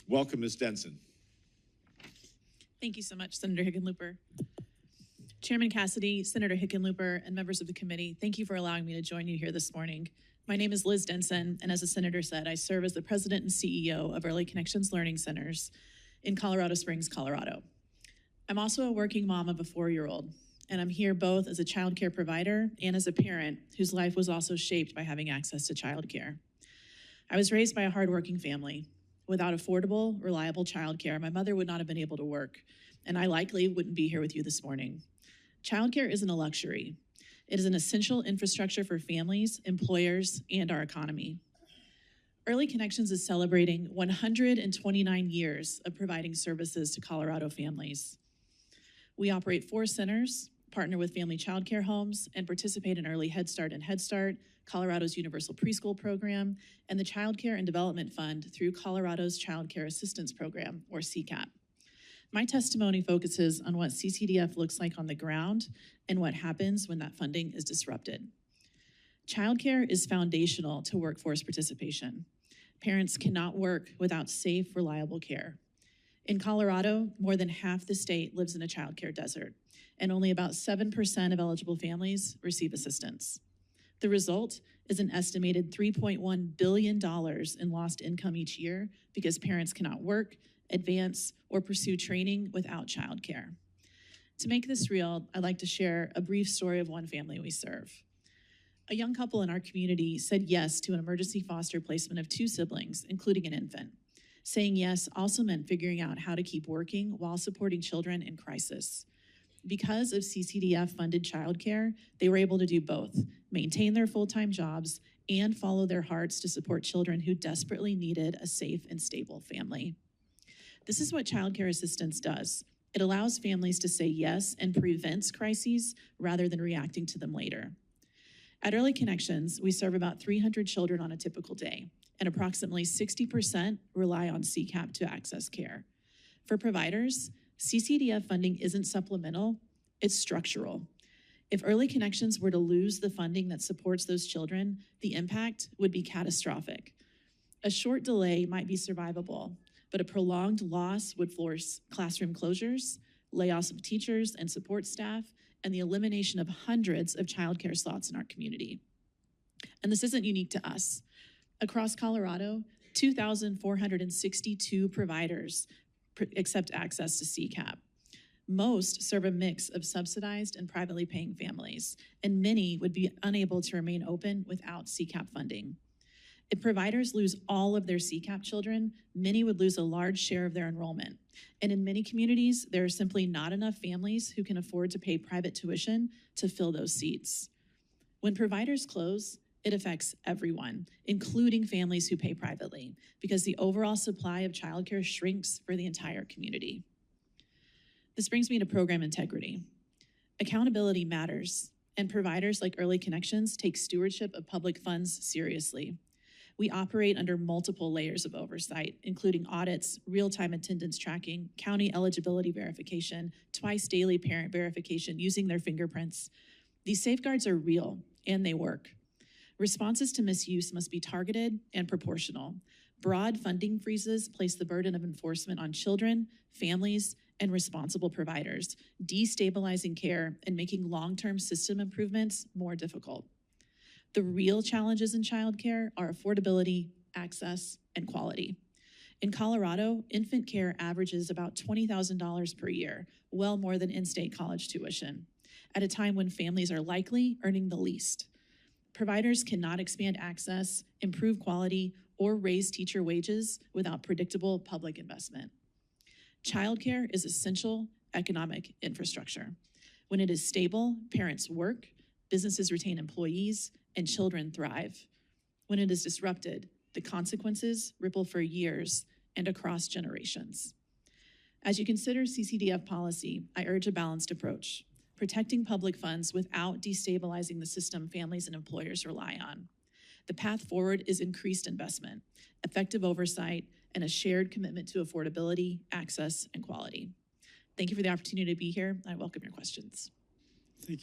Welcome, Ms. Denson. Thank you so much, Senator Hickenlooper. Chairman Cassidy, Senator Hickenlooper, and members of the committee, thank you for allowing me to join you here this morning. My name is Liz Denson, and as the Senator said, I serve as the President and CEO of Early Connections Learning Centers in Colorado Springs, Colorado. I'm also a working mom of a 4-year-old, and I'm here both as a child care provider and as a parent whose life was also shaped by having access to child care. I was raised by a hardworking family. Without affordable, reliable childcare, my mother would not have been able to work, and I likely wouldn't be here with you this morning. Childcare isn't a luxury. It is an essential infrastructure for families, employers, and our economy. Early Connections is celebrating 129 years of providing services to Colorado families. We operate 4 centers, partner with family childcare homes, and participate in Early Head Start and Head Start, Colorado's Universal Preschool Program, and the Child Care and Development Fund through Colorado's Child Care Assistance Program, or CCAP. My testimony focuses on what CCDF looks like on the ground and what happens when that funding is disrupted. Childcare is foundational to workforce participation. Parents cannot work without safe, reliable care. In Colorado, more than half the state lives in a childcare desert, and only about 7% of eligible families receive assistance. The result is an estimated $3.1 billion in lost income each year because parents cannot work, advance, or pursue training without childcare. To make this real, I'd like to share a brief story of one family we serve. A young couple in our community said yes to an emergency foster placement of 2 siblings, including an infant. Saying yes also meant figuring out how to keep working while supporting children in crisis. Because of CCDF-funded childcare, they were able to do both, maintain their full-time jobs and follow their hearts to support children who desperately needed a safe and stable family. This is what childcare assistance does. It allows families to say yes and prevents crises rather than reacting to them later. At Early Connections, we serve about 300 children on a typical day, and approximately 60% rely on CCAP to access care. For providers, CCDF funding isn't supplemental, it's structural. If Early Connections were to lose the funding that supports those children, the impact would be catastrophic. A short delay might be survivable, but a prolonged loss would force classroom closures, layoffs of teachers and support staff, and the elimination of hundreds of childcare slots in our community. And this isn't unique to us. Across Colorado, 2,462 providers accept access to CCAP. Most serve a mix of subsidized and privately paying families, and many would be unable to remain open without CCAP funding. If providers lose all of their CCAP children, many would lose a large share of their enrollment. And in many communities, there are simply not enough families who can afford to pay private tuition to fill those seats. When providers close, it affects everyone, including families who pay privately, because the overall supply of childcare shrinks for the entire community. This brings me to program integrity. Accountability matters, and providers like Early Connections take stewardship of public funds seriously. We operate under multiple layers of oversight, including audits, real-time attendance tracking, county eligibility verification, twice daily parent verification using their fingerprints. These safeguards are real, and they work. Responses to misuse must be targeted and proportional. Broad funding freezes place the burden of enforcement on children, families, and responsible providers, destabilizing care and making long-term system improvements more difficult. The real challenges in childcare are affordability, access, and quality. In Colorado, infant care averages about $20,000 per year, well more than in-state college tuition, at a time when families are likely earning the least. Providers cannot expand access, improve quality, or raise teacher wages without predictable public investment. Childcare is essential economic infrastructure. When it is stable, parents work, businesses retain employees, and children thrive. When it is disrupted, the consequences ripple for years and across generations. As you consider CCDF policy, I urge a balanced approach, protecting public funds without destabilizing the system families and employers rely on. The path forward is increased investment, effective oversight, and a shared commitment to affordability, access, and quality. Thank you for the opportunity to be here. I welcome your questions.